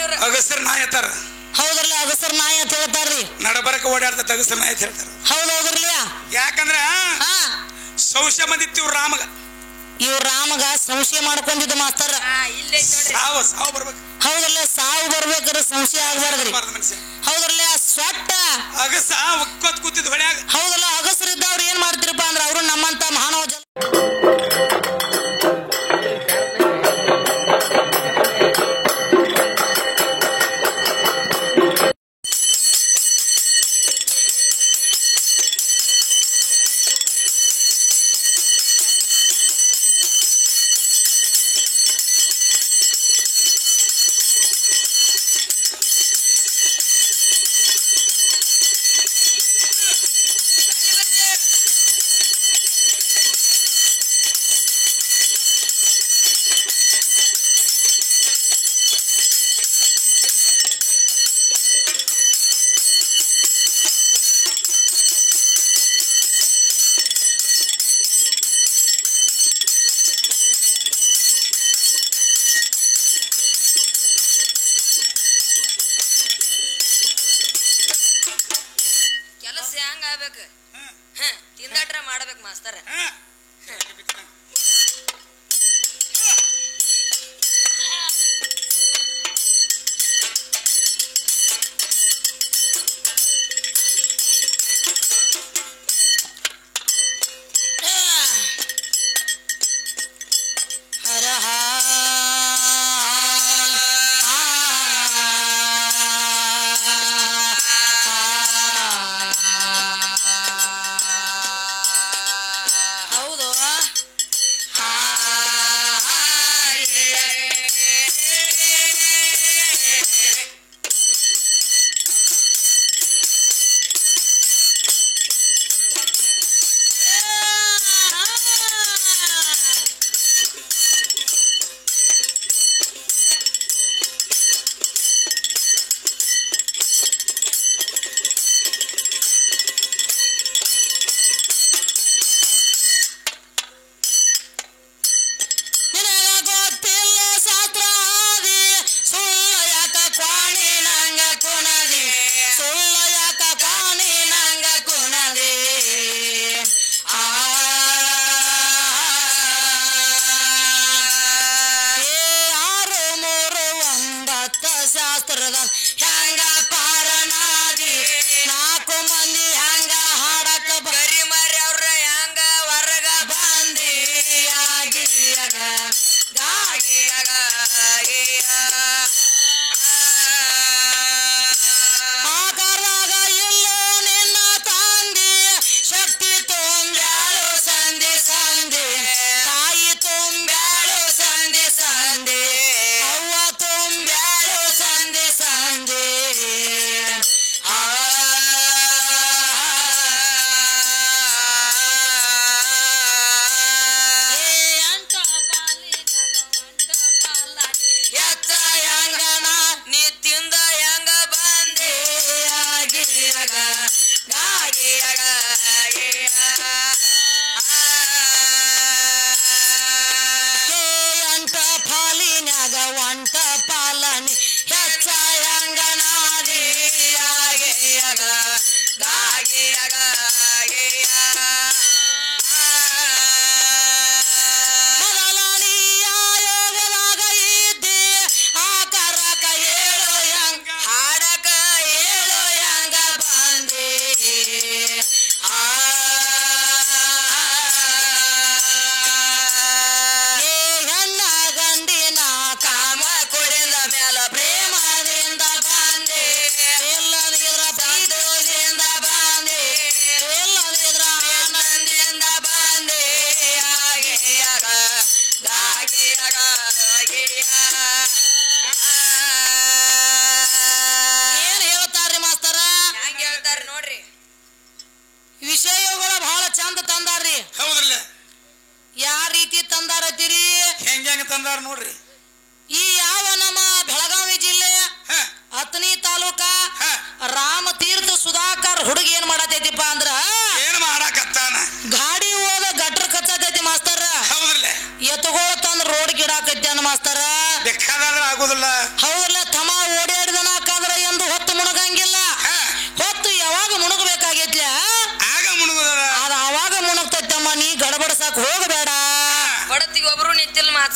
ಇವ್ರು ಅಗಸರ್ ನಾಯಿ ಅಂತಾರ. ಹೌದ್ರಲ್ಲ ಅಗಸರ್ ನಾಯಿ ಅಂತ ಹೇಳ್ತಾರ್ರಿ. ನಡಬರಕ ಓಡಾಡ್ತ ಅಗಸರ್ ನಾಯಿ ಅಂತ ಹೇಳ್ತಾರ. ಹೌದೌದ್ರಲ್ಲ. ಯಾಕಂದ್ರ ಸಂಶಯ ಬಂದಿತ್ತು ಇವ್ರ ರಾಮಗ. ಇವ್ರ ರಾಮಗ ಸಂಶಯ ಮಾಡ್ಕೊಂಡಿದ್ದ ಮಾಸ್ತರ. ಸಾವು ಬರ್ಬೇಕು. ಹೌದ್ರಲ್ಲ ಸಾವು ಬರ್ಬೇಕ್ರ ಸಂಶಯ ಆಗ್ಬಾರ್ದ್ರಿ. ಹೌದ್ರಲ್ಲ ಸ್ವಟ್ಟ ಅಗಸ ಒಕ್ಕೋತ್ ಕೂತಿದ್ ಹೊಳ್ಯಾಗ. ಹೌದಲ್ಲ ಅಗಸರಿದ್ದವ್ರು ಏನ್ ಮಾಡ್ತಿರಪ್ಪ ಅಂದ್ರ ಅವರು ನಮ್ಮಂತ ಮಾನವ ಜನ ತಿಂದಾಟ್ರ ಮಾಡ್ಬೇಕು ಮಾಸ್ತರ.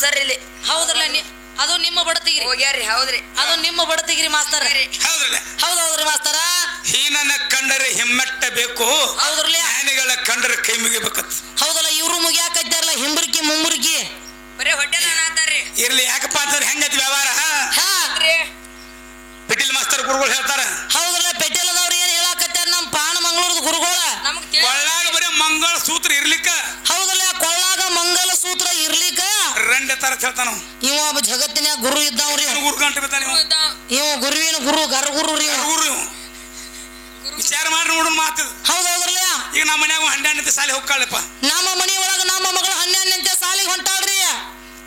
ಸರ್ ಇಲ್ಲಿ ಹೌದ್ರಲ್ಲ ಅದು ನಿಮ್ಮ ಬಡತಿಗಿರಿ ಹೋಗ್ಯಾರಿ ಹೌದ್ರಿ ಅದು ನಿಮ್ಮ ಬಡತಿಗಿರಿ ಮಾಸ್ತರ ಹೌದ್ರಲ್ಲ ಹೌದೌದ್ರಿ ಮಾಸ್ತರ ಹೀನನ್ನ ಕಂಡರೆ ಹಿಮ್ಮೆಟ್ಟ ಬೇಕು ಹೌದ್ರಲ್ಲ ಜ್ಞಾನಿಗಳ ಕಂಡರೆ ಕೈ ಮುಗಿಬೇಕತ್ ಹೌದಲ್ಲ ಇವ್ರು ಮುಗಿಯಾಕತ್ತಾರಲ್ಲ ಹಿಂಬರ್ಕಿ ಮುಂಬರ್ಕಿ ಬರೇ ಹೊಟ್ಟೆ ನಾತಾರ್ರಿ ಇರ್ಲಿ ಯಾಕಪ್ಪ ಅಂತಂದ್ರೆ ಹೆಂಗೈತಿ ವ್ಯವಹಾರ ಹಾ ಪಿಟೀಲ್ ಮಾಸ್ತರ್ ಗುರುಗಳು ಹೇಳ್ತಾರ ಹೌದಲ್ಲ ಪೆಟ್ಟೆಲದವ್ರು ಏನ್ ಹೇಳಾಕತ್ತಾರ ನಮ್ ಪಾಣ ಮಂಗಳೂರದ ಗುರುಗಳ ನಮಗ್ ಕೊಳ್ಳಾಗ ಬರೀ ಮಂಗಳ ಸೂತ್ರ ಇರ್ಲಿಕ್ಕ ಹೌದಲ್ಲ ಕೊಳ್ಳಾಗ ಮಂಗಲ ಸೂತ್ರ ಇರ್ಲಿಕ್ಕ ರಂಡೆ ತರ ಹೇಳ್ತಾನ ಇವ ಒಬ್ಬ ಜಗತ್ತಿನ ಗುರು ಇದ್ದಾವ್ರಿ ಗುರು ಗಂಟೆ ಬಿದ್ದಾನ ಇವ ಗುರುವಿನ ಗುರು ಗರ್ಗುರು ರೀ ಗುರು ವಿಚಾರ ಮಾಡಿ ನೋಡೋಣ ಮಾತು ಹೌದೌದ್ರಲ್ಲ ಈಗ ನಮ್ಮ ಮನ್ಯಾಗ 12ನೇ ಸಾಲಿ ಹೋಗ್ಕಾಳಪ್ಪ ನಮ್ಮ ಮನಿ ಒಳಗ ನಮ್ಮ ಮಗಳು 12ನೇ ಸಾಲಿಗೆ ಹೊಂಟಾಳ್ರಿ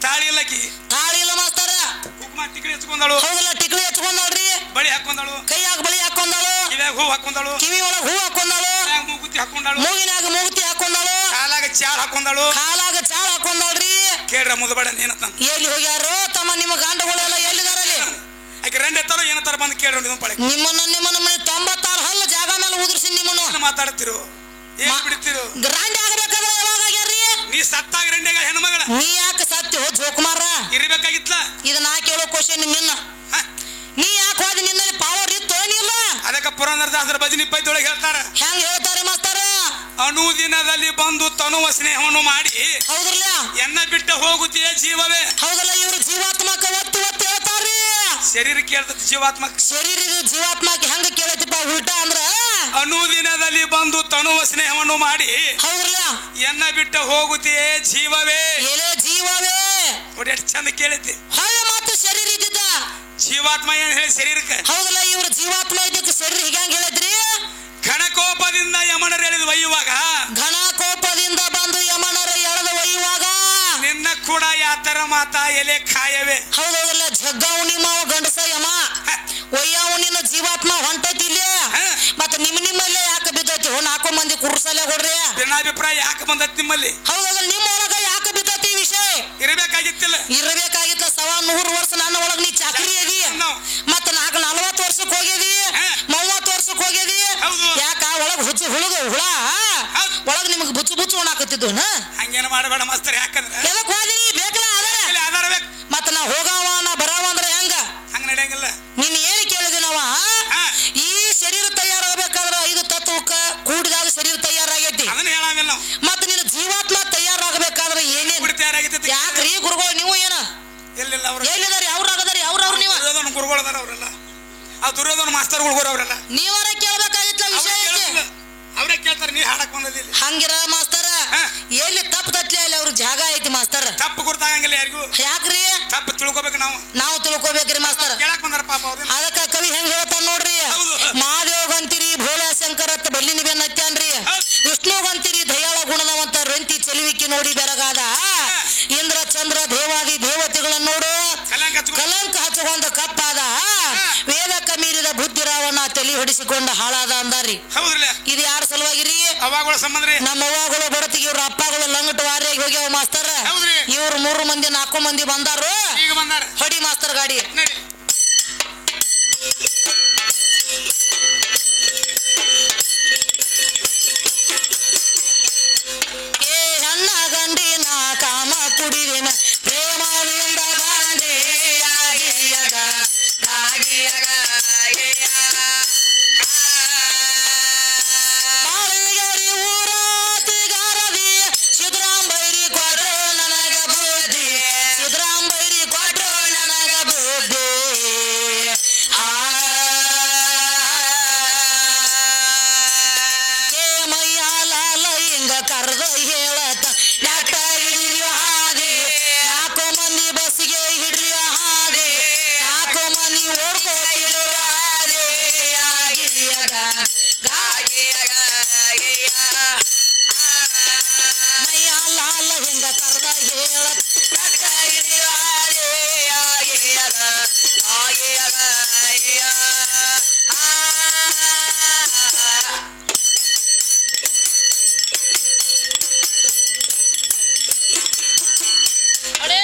ತಾಳಿ ಇಲ್ಲಕಿ ತಾಳಿ ಇಲ್ಲ ಮಾಸ್ತರ ಕುಕ್ಮ ಟಿಕ್ಳಿ ಹಚ್ಕೊಂಡಾಳು ಹೌದಲ್ಲ ಟಿಕ್ಳಿ ಹಚ್ಕೊಂಡಾಳ್ರಿ ಬಳಿ ಹಾಕೊಂಡಾಳು ಕೈಯಾಗ ಬಳಿ ಹಾಕೊಂಡಾಳು ಕಿವ್ಯಾಗ ಹೂ ಹಾಕೊಂಡಾಳು ಕಿವಿ ಒಳಗ ಹೂ ಹಾಕೊಂಡಾಳು ಮೂಗುತಿ ಹಾಕೊಂಡಾಳು ಮೂಗಿನಾಗ ಮೂಗುತಿ ಹಾಕೊಂಡಾಳು ಕಾಲಾಗ ಚಾಳ್ ಹಾಕೊಂಡಾಳು ಕಾಲಾಗ ಚಾಳ ಹಾಕೊಂಡಾಳ್ರಿ ಕೇಳ್ರ ಮುದಬೇಡ ಏನಂತ ಎಲ್ಲಿ ಹೋಗ್ಯಾರೋ ತಮ್ಮ ನಿಮ್ಮ ಗಂಡಗಳೆಲ್ಲ ಎಲ್ಲಿದಾರಲ್ಲಿ ಆಕೆ ರಂಡೆ ತರ ಏನಂತಾರ ಬಂದು ಕೇಳ್ರಿ ನಿಮ್ಮ ಪಳೆ ನಿಮ್ಮನ್ನ ಮನೆ 96 ಹಲ್ಲು ಜಾಗ ಮೇಲೆ ಉದುರಿಸಿ ನಿಮ್ಮನ್ನು ಮಾತಾಡ್ತಿರು ಏನ್ ಬಿಡ್ತಿರು ರಾಂಡಿ ಆಗಬೇಕಾದ್ರೆ ಯಾವಾಗ ಆಗ್ಯಾರ್ರಿ ನೀ ಸತ್ತಾಗ ರಂಡೆಗ ಹೆಣ್ಮಗಳ ನೀ ಯಾಕೆ ಸತ್ಯ ಜೋಕುಮಾರ ಇರ್ಬೇಕಾಗಿತ್ಲ ಇದು ನಾ ಕೇಳೋ ಕ್ವಶನ್ ನಿನ್ನ ನೀ ಯಾಕೆ ಹೋದ ನಿನ್ನಲ್ಲಿ ಪವರ್ ಇತ್ತು ಏನಿಲ್ಲ ಅದಕ್ಕೆ ಪುರಂದರದಾಸರ ಭಜನಿ ಪೈದೊಳಗೆ ಹೇಳ್ತಾರ ಹೆಂಗ್ ಹೇಳ್ತಾರೆ ಮಾಸ್ತರ ಅನುದಿನದಲ್ಲಿ ಬಂದು ತನುವ ಸ್ನೇಹವನ್ನು ಮಾಡಿ ಹೌದ್ರಲ್ಲ ಎನ್ನ ಬಿಟ್ಟ ಹೋಗುತ್ತೀಯ ಜೀವವೇ ಹೌದಲ್ಲ ಇವ್ರು ಜೀವಾತ್ಮಕ ಒತ್ತು ಒತ್ತು ಹೇಳ್ತಾರ್ರಿ ಶರೀರ ಕೇಳ್ತದ ಜೀವಾತ್ಮಕ ಶರೀರ ಜೀವಾತ್ಮಕ್ಕೆ ಹೆಂಗ ಕೇಳತಿಪ್ಪ ಉಲ್ಟಾ ಅಂದ್ರ ಅನುದಿನದಲ್ಲಿ ಬಂದು ತನುವ ಸ್ನೇಹವನ್ನು ಮಾಡಿ ಹೌದ್ರಲ್ಲ ಎನ್ನ ಬಿಟ್ಟ ಹೋಗುತ್ತೀಯ ಜೀವವೇ ಎಲೆ ಜೀವವೇ ನೋಡಿ ಎಷ್ಟು ಚಂದ ಕೇಳೈತಿ ಹೊಳ್ಳೆ ಮಾತು ಶರೀರ ಇದ್ದಿದ್ದ ಜೀವಾತ್ಮ ಏನ್ ಹೇಳಿ ಶರೀರಕ್ಕೆ ಹೌದಲ್ಲ ಇವ್ರ ಜೀವಾತ್ಮ ಇದ್ದಕ್ಕೆ ಶರೀರ ಹೀಗಂಗ್ ಹೇಳದ್ರಿ ಘನಕೋಪದಿಂದ ಯಮನರು ಎಳೆದು ಒಯ್ಯುವಾಗ ಘನ ಕೋಪದಿಂದ ಬಂದು ಯಮನರ ಎಳೆದು ಒಯ್ಯುವಾಗ ನಿನ್ನ ಕೂಡ ಯಾತರ ಮಾತಾ ಎಲೆ ಕಾಯವೇ ಹೌದೌದಲ್ಲ ಜಗ್ಗಾವು ನಿಮ್ಮವ ಗಂಡಸ ಯಮ ಒಯ್ಯಾವು ನಿನ್ನ ಜೀವಾತ್ಮ ಹೊಂಟೈತಿ ಇಲ್ಲಿ ಮತ್ತ ನಿಮ್ಮಲ್ಲೇ ಯಾಕೆ ಬಿದ್ದೈತಿ 4 ಮಂದಿ ಕುರ್ಸಲ್ಲೇ ಕೊಡ್ರಿ ಭಿನ್ನಾಭಿಪ್ರಾಯ ಯಾಕೆ ಬಂದತ್ ನಿಮ್ಮಲ್ಲಿ ಹೌದಲ್ಲ ನಿಮ್ಮ ಒಳಗ ಯಾಕೆ ಬಿದ್ದೈತಿ ವಿಷಯ ಇರಬೇಕಾಗಿತ್ತಿಲ್ಲ ಇರಬೇಕಾಗಿತ್ತ 100 ವರ್ಷ ನನ್ನ ಒಳಗ ನೀ ಚಾಕ್ರಿ ಅದಿ ಮತ್ತ 40 ವರ್ಷಕ್ಕೆ ಹೋಗಿದಿ 30 ವರ್ಷಕ್ಕೆ ಹೋಗಿದಿ ಯಾಕ ಒಳಗ ಹುಚ್ಚು ಹುಳ ಒಳಗ ನಿಮಗ್ ಬುಚ್ಚು ಬುಚ್ಚು ಉಣಾಕತ್ತಿದ್ದು ಹಂಗೇನ ಮಾಡಬೇಡ ಮಾಸ್ತರ್ ಯಾಕಂದ್ರೆ ಎದಕ್ ಹೋದಿ ಬೇಕಲ್ಲ ಆಧಾರ ಬೇಕು ಮತ್ತ ನಾ ಹೋಗಾವ ನಾ ಬರಾವ ಅಂದ್ರೆ ಹೆಂಗ ಹಂಗ ನಡೆಯಂಗಿಲ್ಲ ನೀನ್ ಏನ್ ಕೇಳಿದಿ ನಾವ ಈ ಶರೀರ ತಯಾರಾಗಬೇಕಾದ್ರ 5 ತತ್ವಕ್ಕ ಕೂಡಿದಾಗ ಶರೀರ ತಯಾರಾಗೈತಿ ಅದನ್ನ ಹೇಳಾಮಿಲ್ಲ ನಾವು ಮತ್ತ ನಿನ್ನ ಜೀವಾತ್ಮ ತಯಾರಾಗಬೇಕಾದ್ರೆ ಏನೇನ್ ತಯಾರಾಗೈತಿ ಯಾಕ್ರಿ ಗುರುಗಳು ನೀವು ಏನ ಎಲ್ಲಿಲ್ಲ ಅವ್ರು ಎಲ್ಲಿದಾರಿ ಅವ್ರಾಗದಾರಿ ಅವ್ರವ್ರು ನೀವು ದುರ್ಯೋಧನ ಗುರುಗಳು ಅದಾರ ಅವರೆಲ್ಲ ಆ ದುರ್ಯೋಧನ ಮಾಸ್ತರ್ಗಳು ಅವರೆಲ್ಲ ನೀವರ ಕೇಳಬೇಕಾಗಿತ್ತ ವಿಷಯ ಅವ್ರೇ ಕೇಳ್ತಾರ ನೀ ಹಾಡಕ್ ಬಂದಿಲ್ಲ ಹಂಗಿರ ಮಾಸ್ತರ ಎಲ್ಲಿ ತಪ್ಪು ತಟ್ಲಿ ಅಲ್ಲಿ ಅವ್ರ ಜಾಗ ಐತಿ ಮಾಸ್ತರ ತಪ್ಪು ಗುರ್ತಾಗಂಗಿಲ್ಲ ಯಾರಿಗೂ ಯಾಕ್ರಿ ತಪ್ಪು ತಿಳ್ಕೊಬೇಕು ನಾವು ತಿಳ್ಕೊಬೇಕ್ರಿ ಮಾಸ್ತರ ಕೇಳಕ್ ಬಂದಾರ ಪಾಪ ಅವ್ರು ಅದಕ್ಕ ಕವಿ ಹೆಂಗ್ ಹೇಳ್ತಾನ ನೋಡ್ರಿ ಮಹಾದೇವ್ಗಂತೀರಿ ಭೋಳ ಶಂಕರತ್ತ ಬೆಳ್ಳಿನ ಬೆನ್ನತ್ಯಾನ್ರಿ ವಿಷ್ಣುಗಂತೀರಿ ದಯಾಳ ಗುಣದವಂತ ರಂತಿ ಚೆಲುವಿಕೆ ನೋಡಿ ಬೆರಗಾದ ಇಂದ್ರ ಚಂದ್ರ ದೇವಾದಿ ದೇವತೆಗಳನ್ನ ನೋಡು ಕಲಂಕ ಹಚ್ಕೊಂಡ ಕಪ್ಪಾದ ವೇದಕ್ಕ ಮೀರಿದ ಬುದ್ಧಿ ರಾವಣ ತಲೆ ಹೊಡಿಸಿಕೊಂಡ ಹಾಳಾದ ಅಂದಾರಿ ಇದು ಯಾರ ಸಲುವಾಗಿರಿ ಅವಾಗಳ ಸಂಬಂಧ ನಮ್ಮ ಅವ್ವಗಳು ಬಡತಿಗೆ ಇವ್ರ ಅಪ್ಪಗಳು ಲಂಗಟ ವಾರಿಯಾಗಿ ಹೋಗ್ಯಾವ ಮಾಸ್ತರ್ ಇವ್ರು 3 ಮಂದಿ 4 ಮಂದಿ ಬಂದಾರು ಹೊಡಿ ಮಾಸ್ತರ್ ಗಾಡಿ ಏ ಅಣ್ಣ ಗಂಡಿನ ಕಾಮ ಕುಡಿದಿನ ಪ್ರೇಮದಿಂದ ಬಾಂಡೆ ಆಗಿಯಗ ಆಗಿಯಗ ಬಾಳಿಗರಿ ಊರಾತಿಗಾರದಿ ಸಿದ್ದರಾಮಯ್ಯ ಕೊಟ್ರು ನನಗ ಬುದ್ಧಿ ಸಿದ್ದರಾಮಯ್ಯ ಕೊಟ್ರು ನನಗ ಬುದ್ಧಿ ಮಯ್ಯ ಲಾಲ ಹಿಂಗ ಕರ್ದ ಹೇಳತ್ತ ಡಾಕ್ಟ ಹಿಡಿರಿ ಹಾದಿ 4 ಮಂದಿ ಬಸ್ಸಿಗೆ ಹಿಡ್ರಿ ಹಾದಿ 4 ಮಂದಿ ಓಡ್ಕೋತಿರು ಹಾದಿ ಆಗಿಯಗ ಮಯ್ಯ ಲಾಲ ಹಿಂಗ ಕರ್ದ ಹೇಳತ್ತ ಡಾಕ್ಟ ಹಿಡಿರಿ ಹಾದಿ ಆಗಿಯಗ ಅಡೇ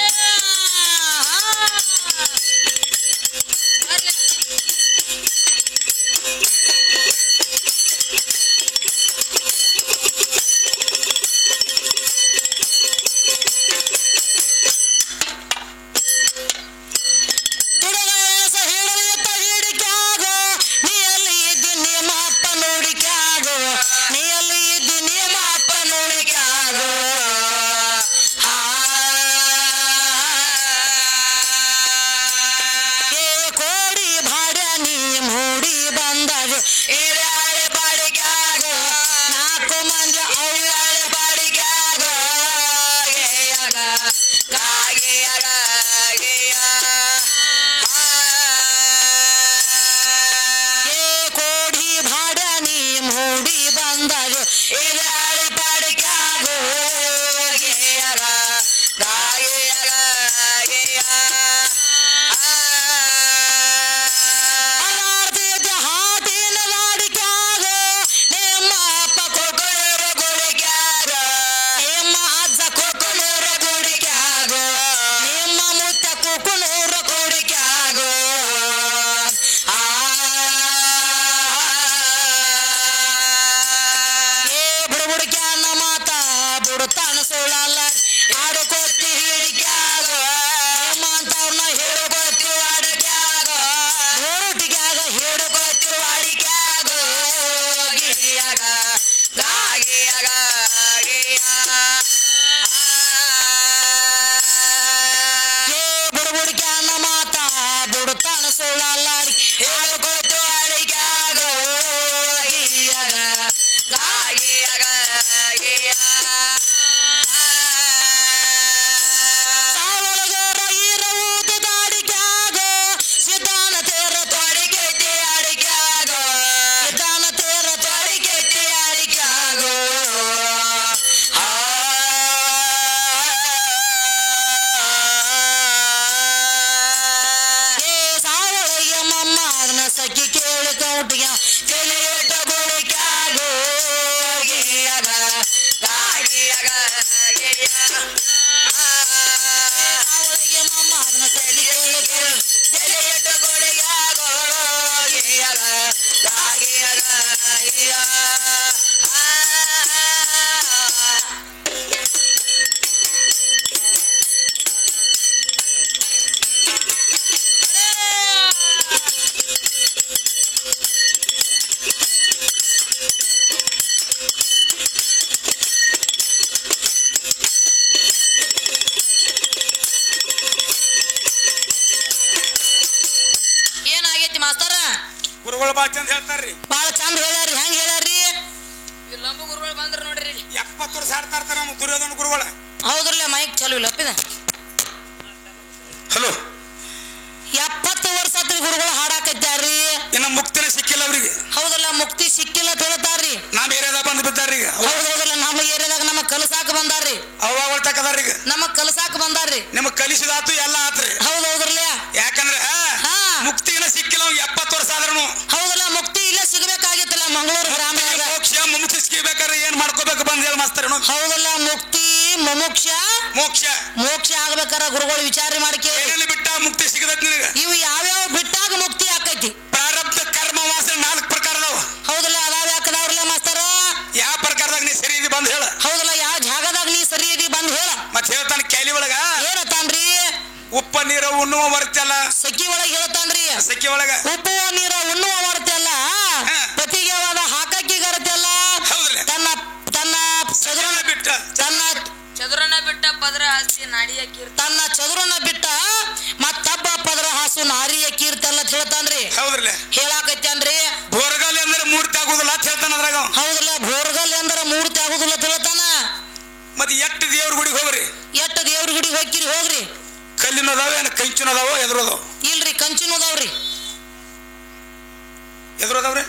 ಬಂದಾರು ಇದಾಳಿ ಪಾಡಿಕಾಗೋ ಹಾದಿನ ವಾಡಿಕ್ಯಾಗ ನಿಮ್ಮ ಅಪ್ಪ ಕೊಕ್ಕಳೂರ ಗುಡಿಕ್ಯಾಗ ನಿಮ್ಮ ಅಜ್ಜ ಕೊಕ್ಕಳೂರ ಗುಡಿಕ್ಯಾಗ ನಿಮ್ಮ ಮುತ್ತ ಕೊಕ್ಕಳೂರ ಗುಡಿಕ್ಯಾಗ ಬುಡಬುಡಕ್ಯಾನ ಮಾತ ಬುಡತಾನ ಸುಳ್ಳಲ್ಲ ಆಡ್ಕೊತ್ತಿ ಹಿಡಿಕ್ಯಾಗ ನಿಮ್ಮ ಅಂತವ್ರನ್ನ ಹೇಳ್ಕೊತ್ತಿ ವಾಡಿಕ್ಯಾಗ ಗೋರುಟಿಗ್ಯಾಗ ಹೇಳ್ಕೊತ್ತಿ ವಾಡಿಕ್ಯಾಗ ಗಿರಿಯಾಗ ಗಾಗಿಯಾಗ ಬುಡಬುಡಕ್ಯಾನ ಮಾತ ಬುಡತಾನ ಸುಳ್ಳಲ್ಲ ಹೇಳ್ಕೊತ್ತಿ ವಾಡಿಕ್ಯಾಗ ಗಿರಿಯಾಗ ಗಾಗಿಯಾಗ ಸಾವಳಗರ ಇರುವುದ ದಾಡಿಕ್ಯಾಗ ಸಿದ್ಧಾನ ತೇರ ತೊಡಿಕೆತ್ತಿ ಅಡಿಕ್ಯಾಗ ಸಿದ್ಧಾನ ತೇರ ತೊಡಿಕೆತ್ತಿ ಅಡಿಕ್ಯಾಗ ಸಾವಳಿಗೆ ಮಮ್ಮ ಅದನ್ನ ಸಖಿ ಕೇಳಿ ಕೌಟಿಗೆ ತಲೆಯಿಟ್ಟ ಬುಡಿಕ್ಯಾಗ ಗಿರಿಯಾಗ ಗಾಗಿಯಾಗ ಅವಳಿಗೆ ಮಮ್ಮ ಅದನ್ನ ತಲೆ ಕೇಳಿ ತಲೆಯಿಟ್ಟ ಬುಡಿಕ್ಯಾಗ ಗಿರಿಯಾಗ ಗಾಗಿಯಾಗ ಏನಾಗೈತಿ ಮಾಸ್ತರ ಗುರುಗಳು ಬಾ ಚಂದ ಹೇಳ್ತಾರ್ರಿ ಬಾಳ ಚಂದ ಹೇಳ್ಯಾರಿ ಹೆಂಗ್ ಹೇಳ್ಯಾರಿ ಈ ಲಂಬ ಗುರುಗಳು ಬಂದ್ರ ನೋಡ್ರಿ 70 ವರ್ಷ ಆಡ್ತಾ ಇರ್ತಾರ ನಮ್ಮ ದುರ್ಯೋಧನ ಗುರುಗಳ. ಹೌದ್ರಲ್ಲ ಮೈಕ್ ಚಲೋ ಇಲ್ಲ ಅಪ್ಪಿದ ಹಲೋ 70 ವರ್ಷ ಆತ್ರಿ ಗುರುಗಳು ಹಾಡಾಕತ್ಯಾರ್ರಿ ಇನ್ನ ಮುಕ್ತಿನೇ ಸಿಕ್ಕಿಲ್ಲ ಅವ್ರಿಗೆ. ಹೌದಲ್ಲ ಮುಕ್ತಿ ಸಿಕ್ಕಿಲ್ಲ ಅಂತ ಹೇಳ್ತಾರ್ರಿ ನಮ್ಮ ಏರಿಯಾದಾಗ ಬಂದು ಬಿದ್ದಾರ್ರಿ ಈಗ. ಹೌದಲ್ಲ ನಮ್ಮ ಏರಿಯಾದಾಗ ನಮ್ಮ ಕಲಸಾಕ ಬಂದಾರ್ರಿ ಅವಾಗ ತಕ್ಕದಾರ್ರಿ ಈಗ. ನಮ್ಮ ಕಲಸಾಕ ಬಂದಾರ್ರಿ ನಿಮಗ್ ಕಲಿಸಿದಾತು ಎಲ್ಲ ಆತ್ರಿ. ಹೌದೌದ್ರಲ್ಲ ಯಾಕಂದ್ರೆ ಹಾ ಮುಕ್ತಿನ ಸಿಕ್ಕಿಲ್ಲ ಅವ್ರಿಗೆ 70 ವರ್ಷ ಆದ್ರೂ. ಹೌದಲ್ಲ ಮುಕ್ತಿ ಇಲ್ಲೇ ಸಿಗಬೇಕಾಗಿತ್ತಲ್ಲ ಮಂಗಳೂರು ಗ್ರಾಮೀಣ ಮೋಕ್ಷ ಮುಕ್ತಿ ಸಿಕ್ಕಿಬೇಕಾದ್ರೆ ಏನ್ ಮಾಡ್ಕೋಬೇಕು ಬಂದ್ ಹೇಳಿ ಮಾಸ್ತರ್ ಹೌದಲ್ಲ ಮುಕ್ತಿ ಮುಮುಕ್ಷ ಮೋಕ್ಷ ಮೋಕ್ಷ ಆಗ್ಬೇಕಾರ ಗುರುಗಳು ವಿಚಾರ ಮಾಡ್ಕೇ ಏನೇನು ಬಿಟ್ಟ ಮುಕ್ತಿ ಸಿಗದತ್ ನಿನಗ. ಇವು ಯಾವ್ಯಾವ ಬಿಟ್ಟಾಗ ಮುಕ್ತಿ ಆಕೈತಿ ಪ್ರಾರಬ್ಧ ಕರ್ಮ ವಾಸನೆ 4 ಪ್ರಕಾರದವ. ಹೌದಲ್ಲ ಅದಾವ ಯಾಕದವ್ರಲ್ಲ ಮಾಸ್ತರ ಯಾವ ಪ್ರಕಾರದಾಗ ನೀ ಸರಿ ಇದಿ ಬಂದ್ ಹೇಳ. ಹೌದಲ್ಲ ಯಾವ ಜಾಗದಾಗ ನೀ ಸರಿ ಇದಿ ಬಂದ್ ಹೇಳ ಮತ್ ಹೇಳ್ತಾನ ಕ್ಯಾಲಿ ಒಳಗ ಏನತ್ತಾನ್ರಿ ಉಪ್ಪ ನೀರು ಉಣ್ಣುವ ಮರ್ತಲ್ಲ ಸಖಿ ಒಳಗ ಹೇಳ್ತಾನ್ರಿ ಸಖಿ ಒಳಗ ಉಪ್ಪು ನೀರ ಉಣ್ಣುವ ಮರ್ತಲ್ಲ ಪತಿಗೆವಾದ ಹಾಕಕ್ಕಿಗರತೆಲ್ಲ ಹೌದ್ರಿ ತನ್ನ ತನ್ನ ಚದುರನ ಬಿಟ್ಟ ತನ್ನ ಚದುರನ ಬಿಟ್ಟ ಪದರ ಹಾಸಿ ನಾಡಿಯ ಕೀರ್ತಿ ತನ್ನ ಚದುರನ ಬಿಟ್ಟ ಮತ್ತೊಬ್ಬ ಪದರ ಹಾಸು ನಾರಿಯ ಕೀರ್ತಿ ಅಂತ ಹೇಳ್ತಾನ್ರಿ. ಹೌದ್ರಲ್ಲ ಹೇಳಾಕೈತೇನ್ರಿ ಬೋರ್ಗಲ್ ಅಂದ್ರೆ ಮೂರ್ತಿ ಆಗುದಿಲ್ಲ ಅಂತ ಹೇಳ್ತಾನ ಅದ್ರಾಗ. ಹೌದಲ್ಲ ಬೋರ್ಗಲ್ ಅಂದ್ರ ಮೂರ್ತಿ ಆಗುದಿಲ್ಲ ಅಂತ ಹೇಳ್ತಾನ. ಮತ್ ಎಟ್ಟು ದೇವ್ರ ಗುಡಿಗೆ ಹೋಗ್ರಿ ಎಟ್ಟ ದೇವ್ರ ಗುಡಿಗೆ ಹೋಗಿರಿ ಹೋಗ್ರಿ ಕಲ್ಲಿನ ಅದಾವ ಏನ ಕಂಚಿನ ಅದಾವ ಎದುರು ಅದಾವ ಇಲ್ರಿ ಕಂಚಿನ ಅದಾವ್ರಿ ಎದುರು ಅದಾವ್ರಿ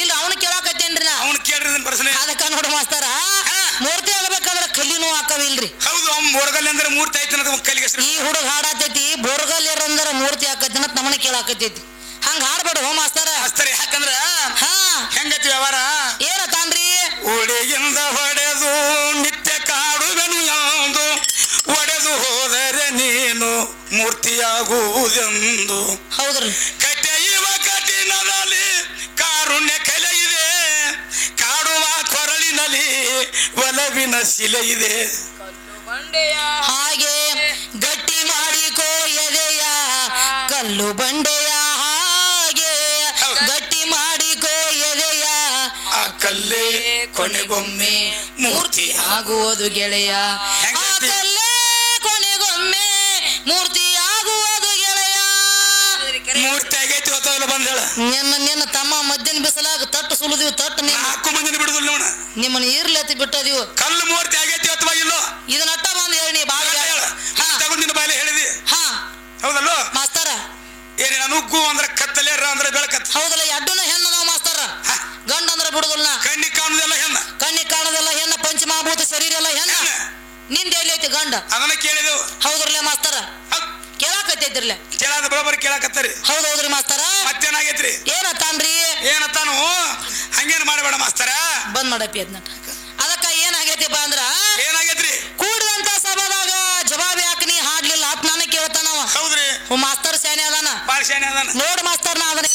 ಇಲ್ರಿ ಅವನು ಕೇಳಾಕತ್ತೇನ್ರಿ ನಾ ಅವ್ನು ಕೇಳ್ರಿ ಇದನ್ನ ಪ್ರಶ್ನೆ. ಅದಕ್ಕ ನೋಡು ಮಾಸ್ತರ ಮೂರ್ತಿ ಆಗ್ಬೇಕಂದ್ರ ಕಲ್ಲಿನೂ ಹಾಕವಿಲ್ರಿ. ಹೌದು ಅವ್ನ ಬೋರ್ಗಲ್ ಅಂದ್ರೆ ಮೂರ್ತಿ ಐತಿ ಅನ್ನೋದು ಕಲ್ಲಿಗೆ ಹೆಸರು. ಈ ಹುಡುಗ ಹಾಡಾತೈತಿ ಬೋರ್ಗಲ್ ಅಂದ್ರ ಮೂರ್ತಿ ಹಾಕೈತಿ ಅಂತ ನಮ್ಮನ್ನ ಕೇಳಾಕತ್ತೈತಿ. ಹಂಗ ಹಾಡ್ಬೇಡ ಹೋ ಮಾಸ್ತರ. ಅಸ್ತರಿ ಯಾಕಂದ್ರ ಹಾ ಹೆಂಗೈತಿ ವ್ಯವಹಾರ ಏನತಾನ್ರಿ ಉಡಿಗಿಂದ ಹೊಡೆದು ನಿತ್ಯ ಕಾಡುವೆನು ಯಾವುದು ಒಡೆದು ಹೋದರೆ ನೀನು ಮೂರ್ತಿಯಾಗುವುದೆಂದು. ಹೌದ್ರಿ ಕಟ್ಟೆಯುವ ಕಠಿಣದಲ್ಲಿ ಕಾರುಣ್ಯ ಕಲೆ ಇದೆ ಕಾಡುವ ಕೊರಳಿನಲ್ಲಿ ಒಲವಿನ ಶಿಲೆ ಇದೆ. ಬಂಡೆಯ ಹಾಗೆ ಗಟ್ಟಿ ಮಾಡಿಕೋ ಎದೆಯ ಕಲ್ಲು ಬಂಡೆಯ ಹಾಗೆ ಗಟ್ಟಿ ಮಾಡಿಕೋ ಎದೆಯ ಆ ಕಲ್ಲೇ ಕೊನೆಗೊಮ್ಮೆ ಮೂರ್ತಿ ಆಗುವುದು ಗೆಳೆಯ. ಆ ಕಲ್ಲೇ ಕೊನೆಗೊಮ್ಮೆ ಮೂರ್ತಿ ಆಗುವುದು ಗೆಳೆಯ. ಮೂರ್ತಿ ಆಗೈತಿ ಹೊತ್ತವಲ್ಲ ಬಂದ ಹೇಳ. ನಿನ್ನ ತಮ್ಮ ಮಧ್ಯಾಹ್ನ ಬಿಸಲಾಗ ತಟ್ಟು ಸುಲಿದಿವು ತಟ್ಟು ನಾಲ್ಕು ಮಂದಿನ ಬಿಡುದಿಲ್ಲ ನೋಡ ನಿಮ್ಮನ್ನ ಈರ್ಲತ್ತಿ ಬಿಟ್ಟದಿವು. ಕಲ್ಲು ಮೂರ್ತಿ ಆಗೈತಿ ಅಥವಾ ಇಲ್ಲೋ ಇದನ್ನಟ್ಟ ಬಂದ್ ಹೇಳಿ ಬಾಳ ತಗೊಂಡು ನಿನ್ನ ಬಾಯಲ್ಲಿ ಹೇಳಿದಿ. ಹಾ ಹೌದಲ್ಲೋ ಮಾಸ್ತರ ಏನೇನ ನುಗ್ಗು ಅಂದ್ರೆ ಕತ್ತಲೆ ಅಂದ್ರೆ ಬೆಳಕತ್ತ. ಹೌದಲ್ಲ ಎಡ್ಡುನ ಹೆಣ್ಣು ನಾವು ಮಾಸ್ತರ ಗಂಡ ಅಂದ್ರ ಬಿಡುದಿಲ್ಲ ಕಣ್ಣಿಗೆ ಕಾಣುದೆಲ್ಲ ಹೆಣ್ಣ ಕಣ್ಣಿಗೆ ಕಾಣೋದೆಲ್ಲ ಹೆಣ್ಣ ಪಂಚಮಹಾಭೂತ ಶರೀರ ಎಲ್ಲ ಹೆಣ್ಣ ನಿಂದ ಎಲ್ಲಿ ಐತಿ ಗಂಡ ಅದನ್ನ ಕೇಳಿದೆವು ಹೌದ್ರಲ್ಲ ಮಾಸ್ತರ ಕೇಳಾಕತ್ತೈತಿರ್ಲೆ ಕೇಳಾದ ಬರೋಬರಿ ಕೇಳಾಕತ್ತರಿ ಹೌದೌದ್ರಿ ಮಾಸ್ತರ ಮತ್ತೇನಾಗೈತ್ರಿ ಏನತ್ತಾನ್ರಿ ಏನತ್ತಾನು ಹಂಗೇನ್ ಮಾಡಬೇಡ ಮಾಸ್ತರ ಬಂದ್ ಮಾಡಪ್ಪಿ ಅದ್ನ ಅದಕ್ಕ ಏನಾಗೈತಿಪ್ಪ ಅಂದ್ರ ಏನಾಗೈತ್ರಿ ಕೂಡಿದಂತ ಸಭಾದಾಗ ಜವಾಬ್ ಯಾಕೆ ನೀ ಹಾಡ್ಲಿಲ್ಲ ಅತ್ ನಾನು ಕೇಳ್ತಾನವ ಹೌದ್ರಿ ಮಾಸ್ತರ್ ಶಾನೆ ಅದಾನ ಬಾಳ ಶಾನೆ ಅದಾನ ನೋಡ್ ಮಾಸ್ತರ್ ನಾ ಅದನ್ನ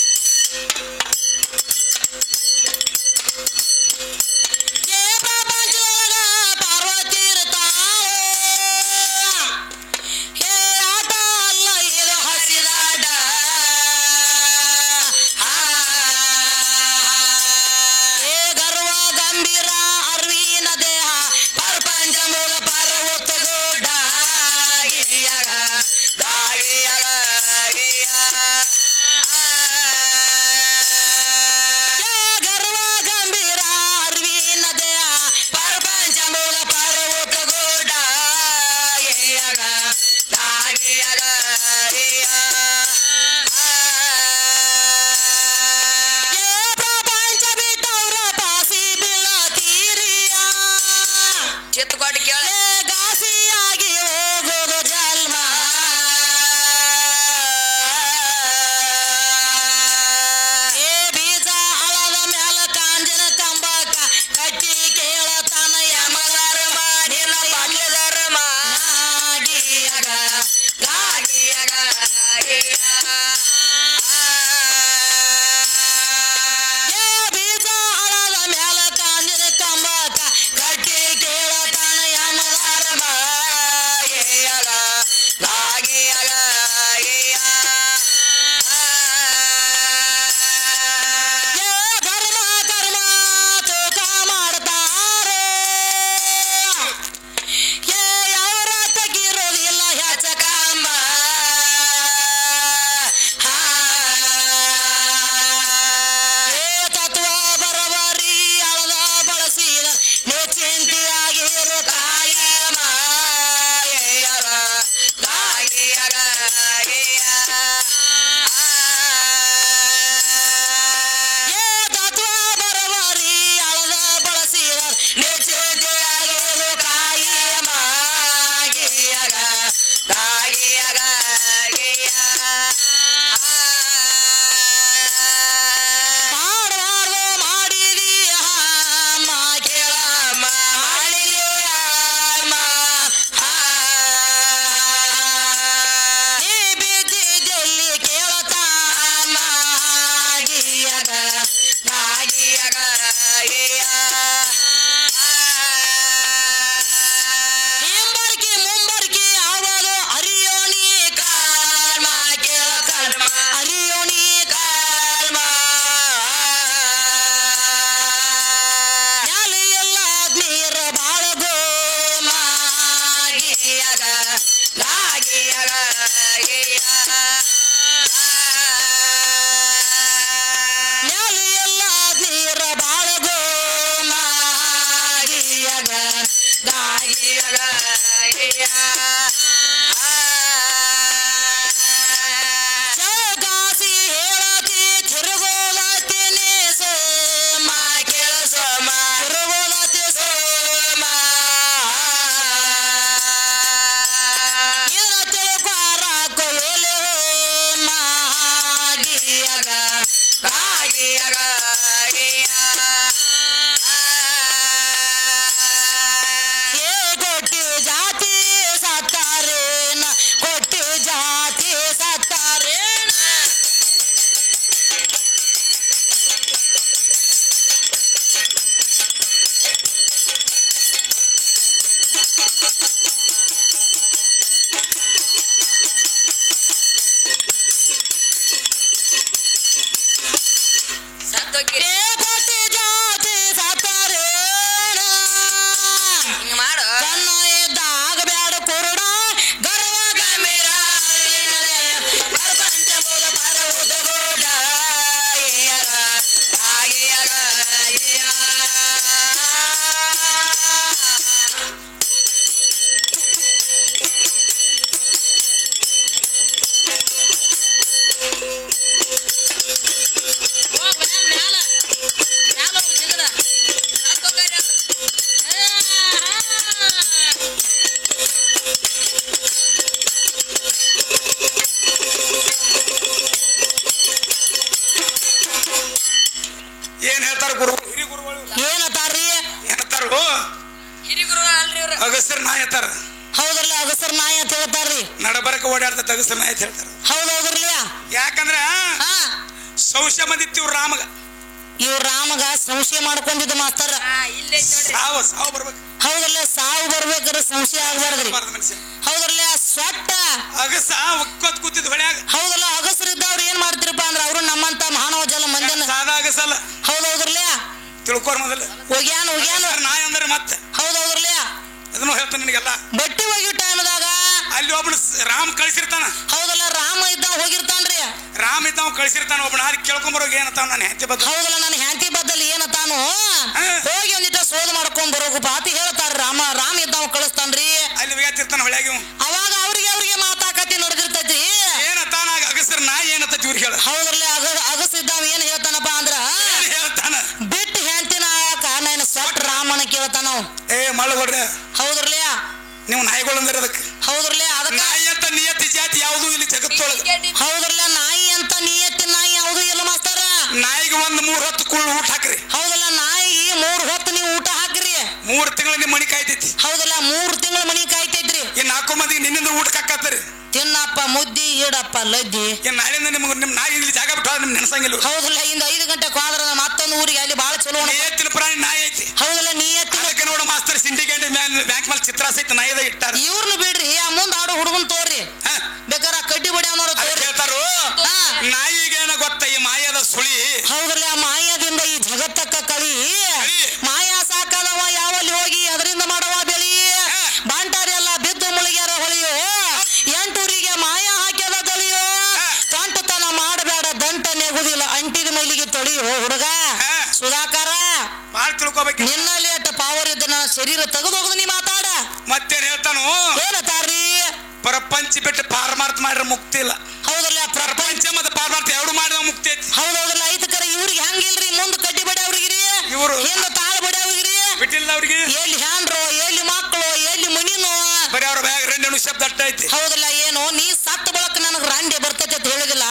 ಹೋಗ್ ಮ್ಯಾಲ ಏನಂತಾರ ಗುರು ಹಿರಿ ಗುರುಗಳು ಏನತಾರ್ರಿ ಏನಂತಾರು ಹಿರಿ ಗುರು ಅಲ್ರಿ ಇವ್ರ ಅಗಸ್ತ್ಯರ ನಾಯಿ ಅಂತಾರ ಹೌದಲ್ಲ ಅಗಸರ್ ನಾಯಿ ಅಂತ ಹೇಳ್ತಾರ್ರಿ ನಡಬರಕ ಓಡಾಡ್ತ ಅಗಸ್ತ್ಯರ ನಾಯಿ ಅಂತ ಹೇಳ್ತಾರ ಹೌದೌದ್ರಲ್ಲ ಯಾಕಂದ್ರ ಹಾ ಸಂಶಯ ಬಂದಿತ್ತು ಇವ್ರ ರಾಮಗ ಇವ್ರ ರಾಮಗ ಸಂಶಯ ಮಾಡ್ಕೊಂಡಿದ್ದ ಮಾಸ್ತರ ಇಲ್ಲೇ ಐತ್ ನೋಡ್ರಿ ಸಾವು ಬರ್ಬೇಕು ಹೌದಲ್ಲ ಸಾವು ಬರ್ಬೇಕ್ರ ಸಂಶಯ ಆಗ್ಬಾರ್ದ್ರಿ ಮನುಷ್ಯ ಹೌದಲ್ಲ ಸೊಟ್ಟ ಅಗಸ ಒಕ್ಕೋತ್ ಕೂತಿದ್ ಹೊಳ್ಯಾಗ ಹೌದಲ್ಲ ಅಗಸರಿದ್ದವ್ರು ಏನ್ ಮಾಡ್ತಿರಪ್ಪ ಅಂದ್ರ ಅವ್ರು ನಮ್ಮಂತ ಮಾನವ ಜಲ ಮಂದಿನ ಸಾದಾ ಅಗಸಲ್ಲ ಹೌದೌದ್ರಲ್ಲ ತಿಳ್ಕೋರ್ ಮೊದಲು ಒಗ್ಯಾನ ನಾಯಿ ಅಂದ್ರೆ ಮತ್ತೆ ಹೌದೌದ್ರಲ್ಲ ಅದನ್ನು ಹೇಳ್ತಾನೆ ನಿನಗೆಲ್ಲ ಬಟ್ಟಿ ಒಗಿ ಟೈಮ್ದಾಗ ಅಲ್ಲಿ ಒಬ್ಬನು ರಾಮ್ ಕಳ್ಸಿರ್ತಾನ ಹೌದಲ್ಲ ರಾಮ ಇದ್ದ ಹೋಗಿರ್ತಾನ್ರಿ ರಾಮ್ ಇದ್ದಾವ ಕಳ್ಸಿರ್ತಾನ ಒಬ್ಬನ ಅಲ್ಲಿ ಕೇಳ್ಕೊಂಬರೋಗ ಏನಂತಾವ ನಾನು ಹೆಂಡತಿ ಬದ್ದ ಹೌದಲ್ಲ ನನ್ನ ಹ್ಯಾಂತಿ ಬದ್ದಲ್ಲಿ ಏನತಾನು ಹೋಗಿ ಒಂದಿಟ್ಟ ಸೋದ್ ಮಾಡ್ಕೊಂಡ್ ಬರೋಗಪ್ಪ ಅತಿ ಹೇಳ್ತಾರ ರಾಮ ಇದ್ದಾವ ಕಳಿಸ್ತಾನ್ರಿ ಅಲ್ಲಿ ಬೇತಿರ್ತಾನ ಹೊಳ್ಯಾಗ ಅವಾಗ ಅವ್ರಿಗೆ ಮಾತಾಕತಿ ನಡೆದಿರ್ತೈತಿ ಏನತಾನ ಅಗಸರ್ ನಾಯಿ ಏನತ್ತ ಇವ್ರಿಗೆ ಹೇಳ ಹೌದ್ರಲ್ಲ ಅಗಸ ಇದ್ದಾವ ಏನ್ ಹೇಳ್ತಾನಪ್ಪ ಅಂದ್ರ ಹೇಳ್ತಾನ ಬಿಟ್ಟು ಹ್ಯಾಂತಿನ ಕಾರಣ ಸೊಟ್ಟ ರಾಮನ ಕೇಳ್ತಾನ ಏ ಮಳ್ಳಗೊಡ್ರೆ ಹೌದ್ರಲ್ಲ ನೀವು ನಾಯಿಗಳು ಅಂದ್ರೆ ಅದಕ್ಕೆ ಹೌದ್ರಲ್ಲ ಅದಕ್ಕ ನಾಯಿ ಅಂತ ನಿಯತಿ ಜಾತಿ ಯಾವುದು ಇಲ್ಲಿ ಜಗತ್ತೊಳಗ ಹೌದ್ರಲ್ಲ ನಾಯಿ ಅಂತ ನಿಯತ್ತಿ ನಾಯಿ ಯಾವುದು ಇಲ್ಲ ಮಾಸ್ತರ ನಾಯಿಗೆ ಒಂದ್ 3 ಹೊತ್ತು ಕುಳ್ಳು ಊಟ ಹಾಕ್ರಿ ಹೌದಲ್ಲ ನಾಯಿಗೆ 3 ಹೊತ್ತು ನೀವು ಊಟ ಹಾಕ್ರಿ 3 ತಿಂಗಳ ನಿಮ್ ಮನಿ ಕಾಯ್ತೈತಿ ಹೌದಲ್ಲ 3 ತಿಂಗಳ ಮನಿ ಕಾಯ್ತೈತ್ರಿ ಇನ್ 4 ಮಂದಿಗೆ ನಿನ್ನಿಂದ ಊಟಕ್ಕೆ ಹಾಕತ್ತರಿ ತಿನ್ನಪ್ಪ ಮುದ್ದಿ ಇಡಪ್ಪ ಲದ್ದಿ ಇನ್ ನಾಳಿಂದ ನಿಮ್ ನಾಯಿ ಇಲ್ಲಿ ಜಾಗ ಬಿಟ್ಟು ನಿಮ್ ನೆನಸಂಗಿಲ್ಲ ಹೌದಲ್ಲ ಇಂದ 5 ಗಂಟೆ ಹೋದ್ರ ಮತ್ತೊಂದು ಊರಿಗೆ ಅಲ್ಲಿ ಬಾಳ ಚಲೋ ನಿಯತ್ತಿನ ಪ್ರಾಣಿ ನಾಯಿ ಐತಿ ಹೌದಲ್ಲ ನಿಯತ್ತಿ ಅದಕ್ಕೆ ನೋಡ ಮಾಸ್ತರ್ ಸಿಂಡಿಕೇಟ್ ಬ್ಯಾಂಕ್ ಮೇಲೆ ಚಿತ್ರ ಸಹಿತ ನಾಯಿದಾಗ ಇಟ್ಟಾರ ಇವ್ರನ್ನ ಬಿಡ್ರಿ ಆ ಮುಂದ್ ಆಡೋ ಹುಡುಗನ್ ತೋರಿ ಬೇಕಾರ ಕಡ್ಡಿ ಬಡಿ ಅನ್ನೋರು ತೋರಿ ಹೇಳ್ತಾರು ನಾಯಿಗೇನ ಗೊತ್ತ ಈ ಮಾಯದ ಸುಳಿ ಹೌದಲ್ಲ ಆ ಮಾಯದಿಂದ ಈ ಜಗತ್ತಕ್ಕ ಕಳಿ ಮಾಯಾ ಸಾಕದವ ಯಾವಲ್ಲಿ ಹೋಗಿ ಅದರಿಂದ ಮಾಡವ ಬೆಳಿ ಬಾಂಟಾರಿ ಎಲ್ಲ ಬಿದ್ದು ಮುಳುಗ್ಯಾರ ಹೊಳಿಯೋ 8 ಊರಿಗೆ ಮಾಯಾ ಹಾಕ್ಯದ ದಳಿಯೋ ಕಂಟುತನ ಮಾಡಬೇಡ ದಂಟ ನೆಗುದಿಲ್ಲ ಅಂಟಿದ ಮೈಲಿಗೆ ತೊಳಿಯೋ ಹುಡುಗ ಸುಧಾಕರ ಬಾಳ್ ತಿಳ್ಕೊಬೇಕು ನಿನ್ನಲ್ಲಿ ಅಟ್ಟ ಪಾವರ್ ಇದ್ದ ನನ್ನ ಶರೀರ ತೆಗೆದು ಹೋಗುದು ನೀ ಮಾತಾಡ ಮತ್ತೇನ್ ಹೇಳ್ತಾನು ಏನತಾರ್ರಿ ಪ್ರಪಂಚ ಬಿಟ್ಟು ಪಾರಮಾರ್ಥ ಮಾಡ್ರೆ ಮುಕ್ತಿ ಇಲ್ಲ ಹೌದಲ್ಲ ಪ್ರಪಂಚ ಮತ್ತೆ ಪಾರಮಾರ್ಥ ಎರಡು ಮಾಡಿದ ಮುಕ್ತಿ ಐತಿ ಹೌದೌದಲ್ಲ ಐತಕರ ಇವ್ರಿಗೆ ಹಂಗಿಲ್ರಿ ಮುಂದ್ ಕಡ್ಡಿ ಬಡಿ ಅವ್ರಿಗಿರಿ ಇವರು ಹಿಂದ ತಾಳ ಬಡಿ ಅವ್ರಿಗಿರಿ ಬಿಟ್ಟಿಲ್ಲ ಅವ್ರಿಗೆ ಎಲ್ಲಿ ಹ್ಯಾಂಡ್ರು ಎಲ್ಲಿ ಮಕ್ಕಳು ಎಲ್ಲಿ ಮನಿನು ಬರೀ ಅವ್ರ ಬ್ಯಾಗ್ 2 ಶಬ್ದ ಅಟ್ಟ ಐತಿ ಹೌದಲ್ಲ ಏನು ನೀ ಸತ್ತ ಬಳಕ ನನಗ್ ರಾಂಡೆ ಬರ್ತೈತಿ ಅಂತ ಹೇಳಿದಿಲ್ಲ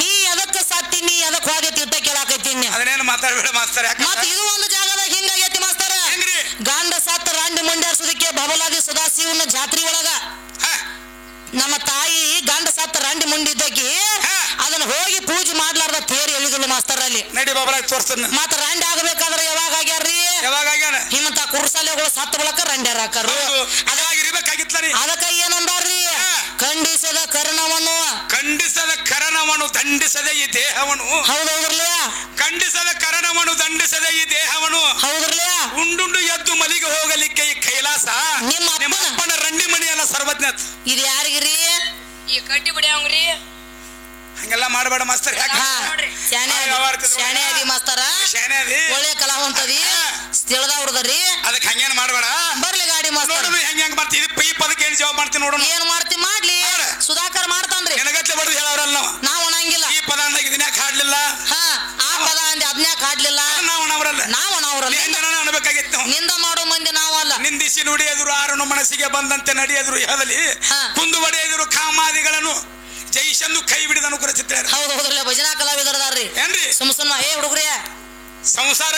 ನೀ ಅದಕ್ಕ ಸತ್ತಿ ನೀ ಅದಕ್ಕೆ ಹೋಗೈತಿ ಇಟ್ಟ ಕೇಳಾಕೈತಿ ಅದನ್ನೇನು ಮಾತಾಡ್ಬೇಡ ಮಾಸ್ತರ್ ಯಾಕೆ ಮತ್ ಇದು ಒಂದು ಜಾಗದಾಗ ಹಿಂಗಾಗೈತಿ ಮಾಸ್ತರ ಹೆಂಗ್ರಿ ಗಂಡ ಸತ್ತ ರಾಂಡೆ ಮುಂಡಾರ್ಸೋದಕ್ಕೆ ಬಬಲಾದಿ ಸದಾಶಿವನ ಜಾತ್ರಿ ಒಳಗ ನಮ್ಮ ತಾಯಿ ಗಂಡ ಸತ್ತ ರಂಡಿ ಮುಂಡಿದ್ದಕ್ಕೆ ಅದನ್ನ ಹೋಗಿ ಪೂಜೆ ಮಾಡ್ಲಾರ್ದ ತೇರಿ ಎಳಿದಿಲ್ಲ ಮಾಸ್ತರ್ ಅಲ್ಲಿ ನಡಿ ಬಾಬರಾಜ್ ತೋರ್ಸ್ತಾನ ಮತ್ತ ರಂಡಿ ಆಗಬೇಕಾದ್ರೆ ಯಾವಾಗ ಆಗ್ಯಾರ್ರಿ ಯಾವಾಗ ಆಗ್ಯಾನ ಹಿಮಂತ ಕುರ್ಸಾಲೆಗಳು ಸತ್ತ ಬಳಕ ರಂಡ್ಯಾರ ಹಾಕರು ಅದಾಗಿರ್ಬೇಕಾಗಿತ್ತನಿ ಅದಕ್ಕ ಏನಂದಾರ್ರಿ ಖಂಡಿಸದ ಕರ್ಣವನ್ನು ದಂಡಿಸದೆ ಈ ದೇಹವನ್ನು ಹೌದೌದ್ರಲ್ಲ ಖಂಡಿಸದ ಕರಣವನ್ನು ದಂಡಿಸದೆ ಈ ದೇಹವನ್ನು ಹೌದ್ರಲ್ಲ ಉಂಡುಂಡು ಎದ್ದು ಮಲಿಗೆ ಹೋಗಲಿಕ್ಕೆ ಈ ಕೈಲಾಸ ನಿಮ್ಮ ಅಪ್ಪನ ರಂಡಿ ಮನೆಯಲ್ಲ ಸರ್ವಜ್ಞ ಇದು ಯಾರಿಗಿರಿ ಈ ಕಡ್ಡಿ ಬಡಿ ಅವಂಗ್ರಿ ಹಂಗೆಲ್ಲ ಮಾಡಬೇಡ ಮಾಸ್ತರ್ ಶಾಣೆ ಆದಿ ಮಾಸ್ತರ ಒಳ್ಳೆ ಕಲಾವಂತದಿ ತಿಳಿದವ್ರದರಿ ಅದಕ್ಕೆ ಹಂಗೇನ್ ಮಾಡಬೇಡ ಬರ್ಲಿ ಗಾಡಿ ಮಾಸ್ತರ ಹೆಂಗ್ ಮಾಡ್ತೀವಿ ಈ ಪದಕ್ಕೆ ಏನ್ ಜವಾಬ್ ಮಾಡ್ತೀವಿ ನೋಡೋಣ ಏನ್ ಮಾಡ್ತಿ ಮಾಡ್ಲಿ ಸುಧಾಕರ್ ಮಾಡ್ತಾನ್ರಿ ನನಗತ್ತೆ ಬಡ್ದು ಹೇಳವ್ರಲ್ಲ ನಾವು ಅನ್ನಂಗಿಲ್ಲ ಈ ಪದ ಅಂದಾಗ ಇದನ್ಯಾಕೆ ಹಾಡ್ಲಿಲ್ಲ ಆ ಪದ ಅಂದೆ ಅದ್ನ್ಯಾಕ ಹಾಡ್ಲಿಲ್ಲ ನಾವು ಅನ್ಬೇಕಾಗಿತ್ತು ನಿಂದ ಮಾಡೋ ಮಂದಿ ನಾವಲ್ಲ ನಿಂದಿಸಿ ನುಡಿಯದ್ರು ಆರನು ಮನಸ್ಸಿಗೆ ಬಂದಂತೆ ನಡೆಯದ್ರು ಹೇಳಲಿ ಕುಂದು ಬಡಿಯದ್ರು ಕಾಮಾದಿಗಳನ್ನು ಜೈಶನ್ನು ಕೈ ಬಿಡಿದ ಅನುಗ್ರಹಿಸಿದ್ದಾರೆ ಹೌದು ಹೌದ್ರಲ್ಲ ಭಜನಾ ಕಲಾವಿದರದಾರ್ರಿ ಏನ್ರಿ ಸುಮ್ಸುಮ್ಮ ಹುಡುಗ್ರಿ ಸಂಸಾರ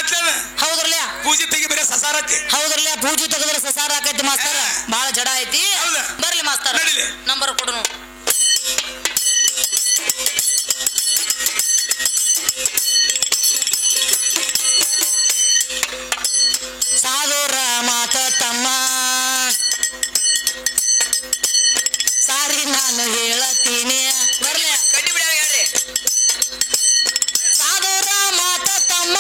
ಹೌದ್ರಲ್ಲ ಪೂಜೆ ತೆಗಿ ಬೇರೆ ಸಸಾರತಿ ಹೌದ್ರಲ್ಲ ಪೂಜೆ ತೆಗೆದ್ರೆ ಸಸಾರ ಆಕೈತಿ ಮಾಸ್ತರ ಬಾಳ ಜಡ ಐತಿ ಬರ್ಲಿ ಮಾಸ್ತರ ನಂಬರ್ ಕೊಡುನು ಸಾಧುರ ಮಾತ ತಮ್ಮ ಸಾರಿ ನಾನು ಹೇಳತೀನಿ ಬರ್ಲಿ ಕಡ್ಡಿ ಬಿಡಿ ಹೇಳ್ರಿ ಸಾಧುರ ಮಾತ ತಮ್ಮ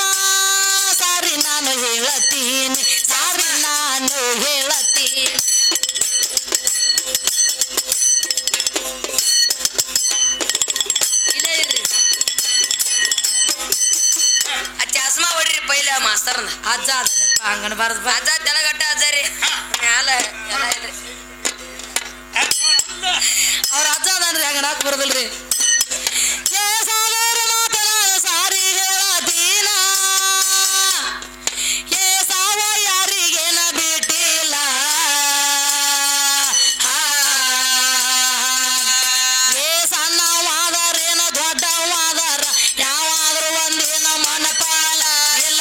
ಸಾರಿ ನಾನು ಹೇಳತೀನಿ ಸಾರಿ ನಾನು ಹೇಳತೀನಿ ಇಲ್ಲೇ ಇರ್ರಿ ಆ ಚಸ್ಮಾ ಹೊಡ್ರಿ ಪೈಲ ಮಾಸ್ತರ್ನ ಅಜ್ಜ ಹಂಗನ ಬಾರದಪ್ಪ ಅಜ್ಜ ತೆಲಗಟ್ಟ ಅಜ್ಜ ರೀ ಮ್ಯಾಲ ಎಲ್ಲ ಇಲ್ರಿ ಅವ್ರ ಅಜ್ಜ ಅದಾನ್ರಿ ಹಂಗನಾಕ್ ಬರೋದಿಲ್ರಿ ಸಾರಿ ಹೇಳತೀನ ಏ ಸಾವ ಯಾರಿಗೇನ ಬಿಟ್ಟಿಲ್ಲ ಏ ಸಣ್ಣವಾದರೇನ ದೊಡ್ಡವಾದರ ಯಾವಾದ್ರೂ ಒಂದಿನ ಮನಪಾಲ ಎಲ್ಲ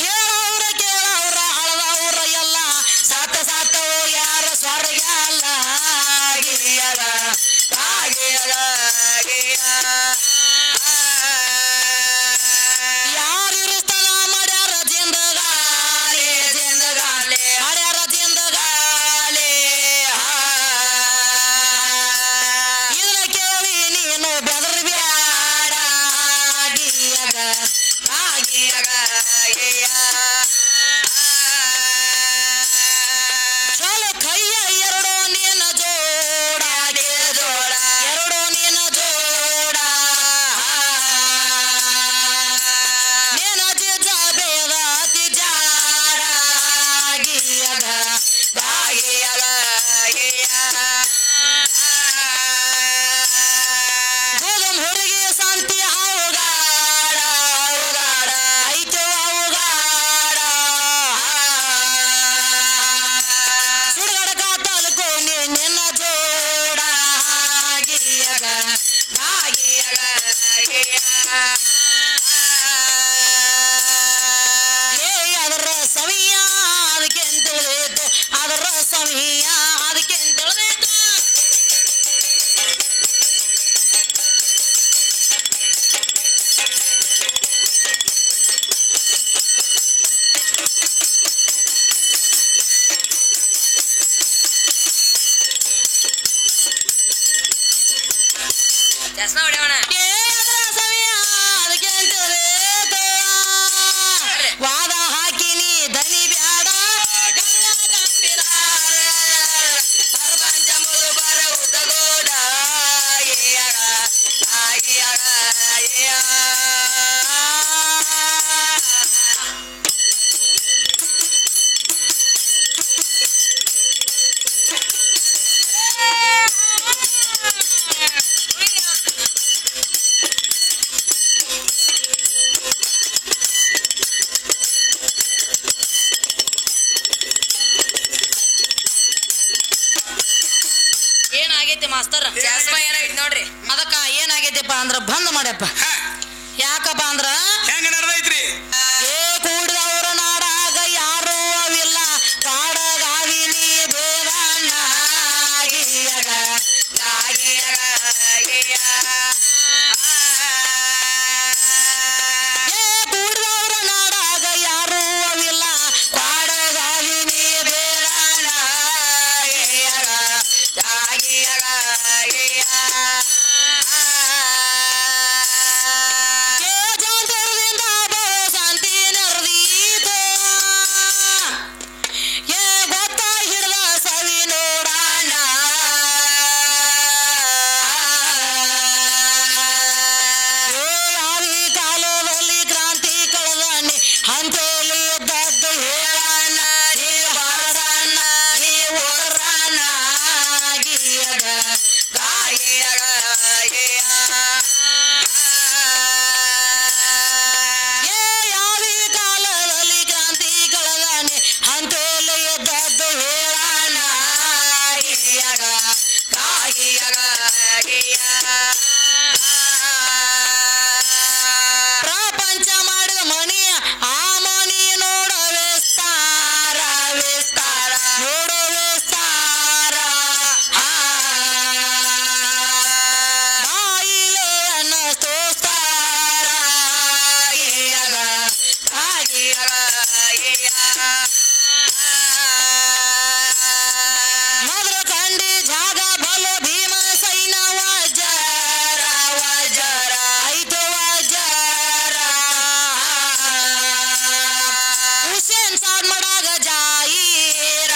ಹೇಳವ್ರ ಕೇಳವ್ರ ಅಳದವ್ರ ಎಲ್ಲ ಸಾತ ಸಾತೋ ಯಾರ ಸ್ವರ್ಗ ಅಲ್ಲ ಯಾರು ಸ್ಥಳ ಮಾಡ್ಯಾರ ಜಿಂದಗಾಲಿ ಮಾಡ್ಯಾರ ಜಿಂದಗಾಲಿ ಇದನ್ನ ಕೇಳಿ ನೀನು ಬೆದರ್ ಬ್ಯಾಡ ಚಲೋ ಕೈಯ ಎರಡೋ ನಿನ್ನ ಜೋಡ ಎರಡೋ ನಿನ್ನ ಜೋಡ ನಿನ್ನ ಜಿಜ ಬೇದ ಅತಿ ಜಾಡ ಗೋಧಮ್ ಹೊರಗೆ ಶಾಂತಿ ಅವಗಾಡ ಐತೋ ಅವಗಾಡ ಸುಡಗಡ ತಾಲೂಕು ನಿನ್ನ ಜೋಡ ಅದರ ಸವಿಯ ಅದಕ್ಕೆ ತಿಳಿದಿತ್ತು ಅದರ ಸವಿಯ ಅದಕ್ಕೆ ತಿಳಿದಿತ್ತು ಚಸ್ಮಾ ಹೊಡೆಯೋಣ ಅದರ ಸವಿಯ ಅದಕ್ಕೆ ತಿಳಿದಿತ್ತು ವಾದ ಹಾಕಿನಿ ದನಿ ಬ್ಯಾಡ ಪ್ರಪಂಚ ಮುದುಬರ ಉದಗೋಡ ಏನಾಗೈತಿ ಮಾಸ್ತರ್ ಚಸ್ಮಾ ಏನಾಗೈತಿ ನೋಡ್ರಿ ಅದಕ್ಕ ಏನಾಗೈತಿಪ್ಪ ಅಂದ್ರ ಬಂದ್ ಮಾಡ್ಯಪ್ಪ ಯಾಕಪ್ಪ ಅಂದ್ರ ಹೆಂಗ ನಡೆದೈತ್ರಿ ಕೂಡಿದವ್ರ ನಾಡಾಗ ಯಾರೂ ಅವಿಲ್ಲ ಕಾಡಗಾವಿನಿ ಕೂಡಿದವ್ರ ನಾಡಾಗ ಯಾರೂ ಅವಿಲ್ಲ ಕಾಡಗಾವಿನಿ ಜಾಂತರದಿಂದ ಬಹು ಶಾಂತಿ ನೆರದೀತು ಗೊತ್ತ ಹಿಡ್ದ ಸವಿ ನೋಡಣ್ಣ ಯಾವಿ ಕಾಲದಲ್ಲಿ ಕ್ರಾಂತಿ ಕಳೆದಣ್ಣಿ ಹಂತೇಲಿ ಎದ್ದದ್ದು ಹೇಳಣ್ಣ ನೀ ಬಾರಣ್ಣ ನೀ ಓಡ್ರಣ್ಣ ಯಾವಿ ಕಾಲದಲ್ಲಿ ಕ್ರಾಂತಿ ಕಳೆದಣ್ಣಿ ಹಂತೇಲಿ ಎದ್ದದ್ದು ಹೇಳಣ್ಣ ಪ್ರಪಂಚ ಮಾಡಿದ ಮಣಿಯ ಆ ಮಣಿ ನೋಡ ವಿಸ್ತಾರ ನೋಡು ವಿಸ್ತಾರ ಬಾಯಿಲೆ ಅನ್ನ ಸ್ತೋಸ್ತಾರ ಮೊದಲು ಕಂಡಿ ಜಾಗ ಬಲು ಭೀಮ ಸೈನ ವಜರ ಐತು ವಜರ ಹುಸೇನ್ ಸಾದ್ ಮಾಡಾಗ ಜಾಯಿರ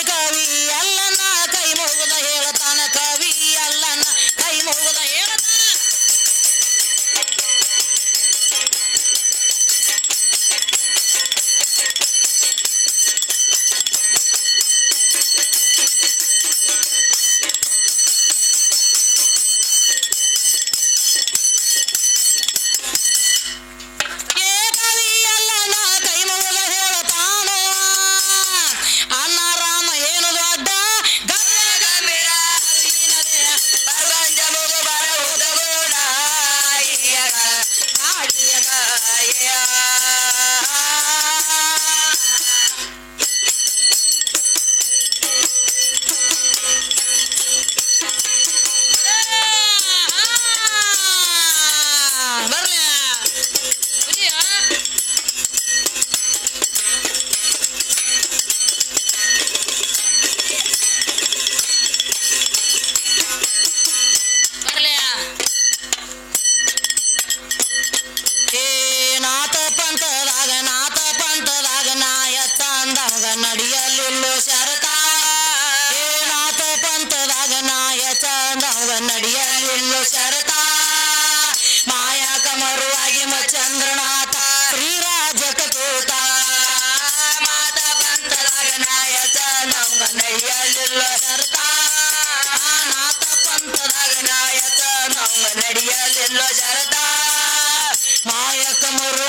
ಕವಿ ಅಲ್ಲನ ಕೈ ಮುಗಿದ ಹೇಳ್ತಾನ ಕವಿ ಅಲ್ಲನ ಕೈ ಮುಗಿದ ಹೇಳ್ತಾನ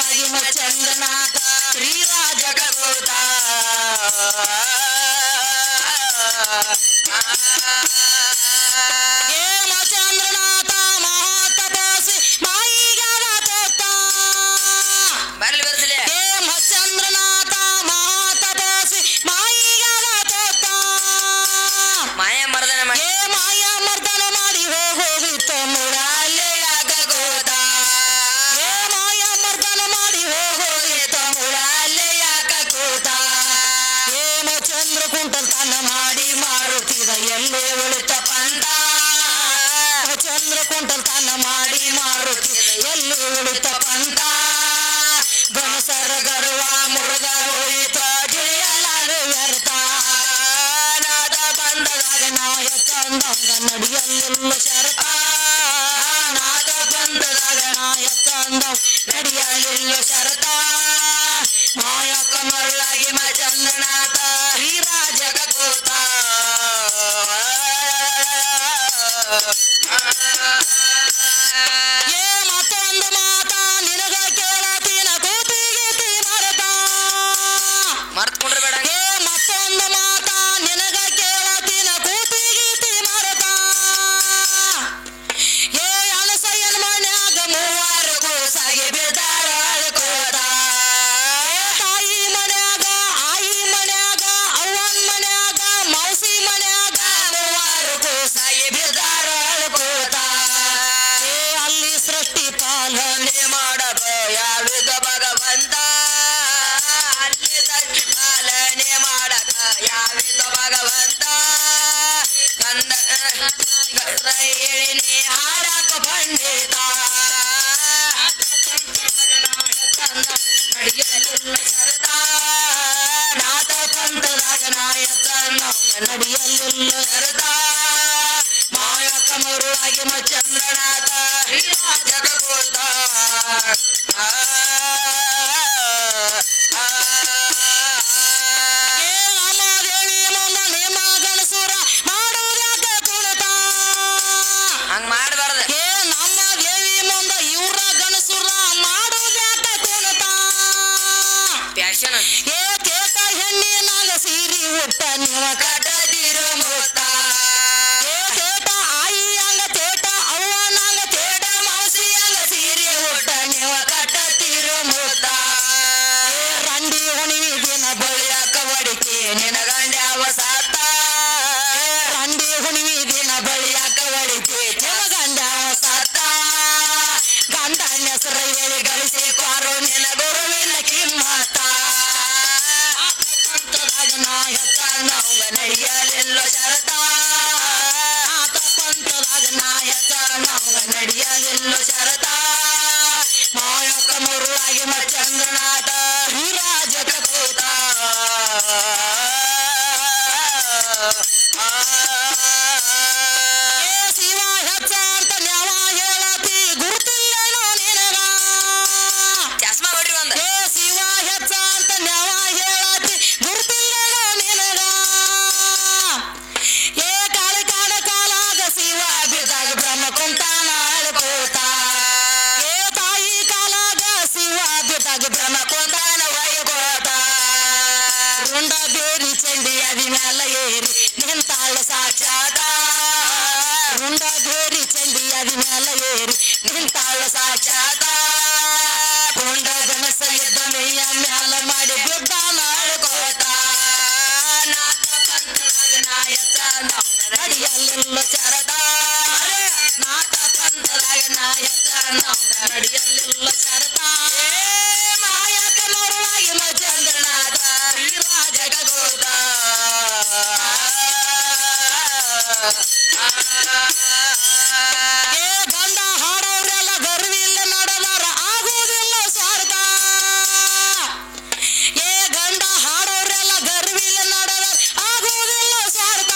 ಮರುಳಾಗಿ ಮಚ್ಚಂದ್ರನಾಥ ಶ್ರೀರಾಜ ಕಗೋತ ಮಚಂದ್ರನಾಥ ಮಹಾತಪಸಿ ಮಾಯಿಗಾದ ತೋತ ಬರ್ಲಿ ಬರ್ತಿಲೆ ಮಚಂದ್ರನಾಥ ಮಹಾತಪಸಿ ಮಾಯಿಗಾದ ತೋತ ಮಾಯಾ ಮರ್ದನ ಮಾಡಿ ಮಾಯಾ ಮರ್ದನ ಮಾಡಿ ಹೋಗಿತ್ತ ಮುಳಾಲೆಯಾಗ ಗೋದ ಮಾಯಾ ಮರ್ದನ ಮಾಡಿ ಹೋಗಿತ್ತ ಮುಳಾಲೆಯಾಗ ಗೋದ ಚಂದ್ರ ಕುಂಟಲ್ ತನ್ನ ಮಾಡಿ ಮಾರುತ್ತಿದ ಎಲ್ಲೇ ಉಳಿತ ಪಂದ ಚಂದ್ರ ಕುಂಟಲ್ ತನ್ನ ಮಾಡಿ ಮಾರುತ್ತಿದ ಎಲ್ಲೇ ಉಳಿತ ಪಂದ ಗಣಸರ ಗರ್ವ ಮುರುಗ ಹೋಯಿತ ಗಿಳಿಯಲಾರು ವ್ಯರ್ಥ ನಾದ ಬಂದದಾಗ ನಾಯ ಚಂದಂಗ ನಡಿಯಲಿಲ್ಲ ಶರತ ನಾದ ಬಂದದಾಗ ನಾಯ ಚಂದಂಗ ನಡಿಯಲಿಲ್ಲ ಶರತ ಮಾಯಕ ಮರುಳಾಗಿ ಮಚಂದ್ರನಾಥ ಶ್ರೀರಾಜ ಕಗೋತ ಮತ್ತೊಂದು ಮಾತ ನಿನಗ ಕೇಳತೀನ ಕೂತಿಗೀತಿ ಮರತ ಮರ್ತ್ಕೊಂಡ್ರೆ ಬೇಡ ಮತ್ತೊಂದು ಮಾತ ನಿನಗ ಕೇಳತೀನ ಕೂತಿಗೀತಿ ಮರತ ಅನಸಯ್ಯನ ಮನ್ಯಾಗ ಮೂವರು ಕೂಸಾಗಿ ಬಿದ್ದಾರ ಅಳ್ಕೋತ ತಾಯಿ ಮನ್ಯಾಗ ಆಯಿ ಮನ್ಯಾಗ ಅವ್ವನ್ ಮನ್ಯಾಗ ಮೌಸಿ ಮನ್ಯಾಗ ಮೂವರು ಕೂಸಾಗಿ ಬಿದ್ದಾರ ಅಳ್ಕೋತ ಅಲ್ಲಿ ಸೃಷ್ಟಿ ಪಾಲನೆ ಮಾಡಬ ಯಾವಿದ ಭಗವಂತ ಅಲ್ಲಿ ಸೃಷ್ಟಿ ಪಾಲನೆ ಮಾಡಕ ಯಾವಿದ ಭಗವಂತ ಕಂದ ಹೇಳಿನಿ ಹಾಡಕ ಪಂಡಿತ ನಡೆಯಲಿಲ್ಲ ಶರತ ನಾಥ ಪಂಥದಾಗ ನಾಯಕ ನಡೆಯಲಿಲ್ಲ ಶರತ ಮಾಯಕ ಮರುಳಾಗಿ ಮಚಂದ್ರನಾಥ ಶ್ರೀರಾಜ ಕಗೋತ ಅಮಾದೇವಿ ಮುಂದ ನೇಮ ಗಣಸುರ ಮಾಡುವುದ್ಯಾಕ ಕುಣಿತ ಹಂಗ ಮಾಡ್ಬಾರ್ದ ನಮ್ಮ ದೇವಿ ಮುಂದ ಇವ್ರ ಗಣಸುರ ಮಾಡುವುದ್ಯಾಕ ಕುಣಿತ ಪ್ಯಾಶನ್ ತೇಟ ಹೆಣ್ಣಿನಾಗ ಸೀರಿ ಉಟ್ಟ ನೀವ ಕಟ್ಟದಿರು ಮುತ್ತ ತೇಟ ಆಯಿಯಂಗ ತೇಟ ಅವ್ವನಂಗ ತೇಟ ಮೌಸಿಯಂಗ ಸೀರಿ ಉಟ್ಟ ನೀವ ಕಟ್ಟತಿರು ಮುತ್ತ ರಂಡಿ ಹುಣಿವಿ ದಿನ ಬಳಿಯಾಕ ಒಡಿಕೆ ನಿನ ಗಂಡ್ಯಾವ ಸಾತ ರಂಡಿ ಹುಣಿವಿ ದಿನ ಬಳಿಯಾಕ ಒಡಿಕೆ ನಿನ ಗಂಡ್ಯಾವ ಸಾತ ಗಂಡನ ಹೆಸರು ಹೇಳಿ ಗಳಿಸಿ ಕಾರು ನಿನ ಗುರುವಿನ ಕಿಮ್ಮತ್ತ ನಾಯಕ ನವಂಗ ನಡೆಯಲಿಲ್ಲ ಶರತ ಆತ ಪಂಥದಾಗ ನಾಯಕ ನವಂಗ ನಡೆಯಲಿಲ್ಲ ಶರತ ಮಾಯಕ ಮರುಳಾಗಿ ಮಚಂದ್ರನಾಥ ಶ್ರೀರಾಜ ಕಗೋತ ಶಿವ ಹೆಚ್ಚ ಅಂತ ನ್ಯಾವ ಹೇಳತಿ ಗುರುತಿಲ್ಲೇನೋ ನಿನಗ ಚಸ್ಮಾ ಹೊಡ್ರಿ ಒಂದ ಶಿವ ಹೆಚ್ಚ ಅಂತ ನ್ಯಾವ ಹೇಳತಿ ಗುರುತಿಲ್ಲೇನೋ ನಿನಗ ಕಾಳ ಕಾಲ ಕಾಲಾಗ ಶಿವ ಬಿದ್ದಾಗ ಬ್ರಹ್ಮ ಕುಂತಾನ ಅಳ್ಕೋತ ತಾಯಿ ಕಾಲಾಗ ಶಿವ ಬಿದ್ದಾಗ ಬ್ರಹ್ಮ ಕುಂತಾನ ವೈಗೋತ ರುಂಡ ಬೇರಿ ಚಂಡಿ ಅದಿ ಮ್ಯಾಲ ಏರಿ ನಿಂತಾಳ ಸಾಕ್ಷಾತ ರುಂಡ ಬೇರಿ ಚಂಡಿ ಅದಿ ಮ್ಯಾಲ ಏರಿ ನಿಂತಾಳ ಸಾಕ್ಷಾತ ರುಂಡ ಗಣಸ ಇದ್ದ ಮೇಯ ಮ್ಯಾಲ ಮಾಡಿ ಬಿದ್ದ ಮಾಡ್ಕೋತ ನಾಥ ಪಂಥದಾಗ ನಾಯಕ ನಡೆಯಲಿಲ್ಲ ಶರತ ನಾಥ ಪಂಥದಾಗ ನಾಯಕ ನಡೆಯಲಿಲ್ಲ ಶರತ ಮಾಯಕ ಮರುಳಾಗಿ ಮಚಂದ್ರನಾಥ ಶ್ರೀರಾಜ ಕಗೋತ ಗಂಡ ಹಾಡೋರೆಲ್ಲ ಗರ್ವಿಲ್ಲ ನಡೆದಾರ ಆಗುವುದಿಲ್ಲ ಸ್ವಾರ್ಥ ಗಂಡ ಹಾಡೋರೆಲ್ಲ ಗರ್ವಿಲ್ಲ ನಡೆದಾರ ಆಗುವುದಿಲ್ಲ ಸ್ವಾರ್ಥ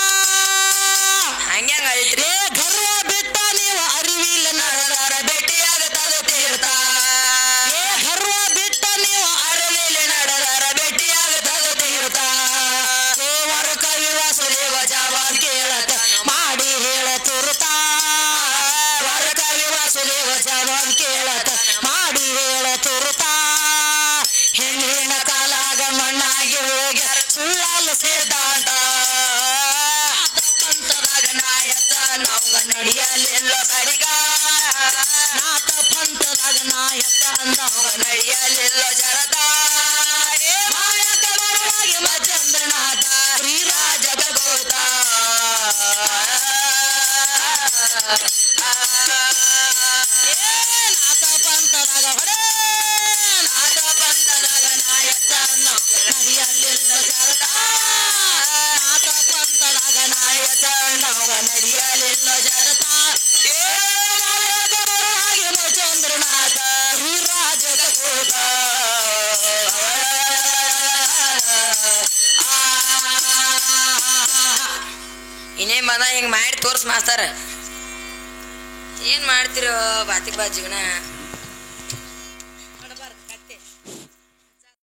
ಹಂಗ್ಯಾಂಗ ಐತ್ರಿ ಗರ್ವ ಬಿಟ್ಟ ನೀವು ಅರಿವಿಲ್ಲ ನಡೆದಾರ ಭೇಟಿಯಾಗ ತದ ತೀರ್ಥ ಬಂದ ಹಿಂಗ್ ಮಾಡಿ ತೋರ್ಸ್ ಮಾಸ್ತರ ಏನ್ ಮಾಡ್ತಿರೋ ಬಾತಿಕ್ ಬಾ ಜೀವನ